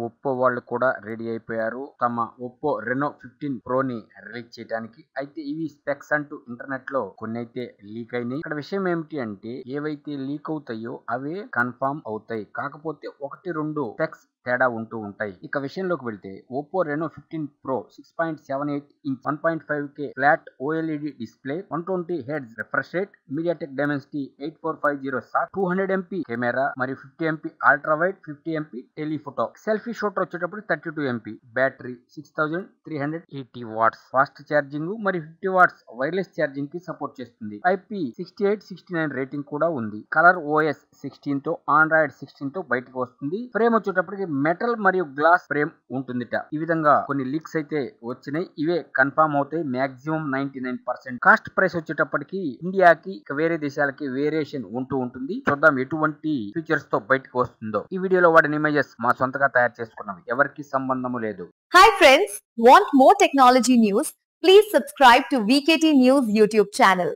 Oppo వాళ్ళు కూడా ready అయిపోయారు తమ ఒప్పో రెనో 15 ప్రోని రిలీజ్ చేయడానికి. అయితే ఇవి స్పెక్స్ అంటూ ఇంటర్నెట్ లో కొన్ని అయితే లీక్ అయినాయి. ఇక్కడ విషయం ఏమిటి అంటే ఏవైతే లీక్ అవుతాయో అవే కన్ఫర్మ్ అవుతాయి, కాకపోతే 1-2 స్పెక్స్ తేడా ఉంటూ ఉంటాయి. ఇక విషయంలోకి వెళ్తే Oppo Reno 15 pro 6.78 inch 1.5K flat OLED display, 120 hertz refresh rate, MediaTek Dimensity 8450 SoC, 200 MP camera మరియు 50 MP ultra wide, 50 MP telephoto. Selfie shooter వచ్చేటప్పుడు 32 MP, battery 6380 watts, fast charging మరియు 50 వాట్స్ వైర్లెస్ ఛార్జింగ్ కి support చేస్తుంది. IP6869 rating కూడా ఉంది. Colour OS 16 తో Android 16 తో బయటకు వస్తుంది. ఫ్రేమ్ వచ్చేటప్పటికి మెటల్ మరియు గ్లాస్ ఫ్రేమ్ ఉంటుందిట. ఈ విధంగా కొన్ని లీక్స్ అయితే వచ్చినాయి, ఇవే కన్ఫర్మ్ అవుతాయి మాక్సిమం 99%. కాస్ట్ ప్రైస్ వచ్చేటప్పటికి ఇండియాకి వేరే దేశాలకి వేరియేషన్ ఉంటూ ఉంటుంది. చూద్దాం ఎటువంటి ఫీచర్స్ తో బయటకు వస్తుందో. ఈ వీడియోలో వాడిన ఇమేజెస్ మా సొంతగా తయారు చేసుకున్నవి, ఎవరికి సంబంధము లేదు. Hi friends, want more technology news? Please subscribe to VKT News YouTube channel.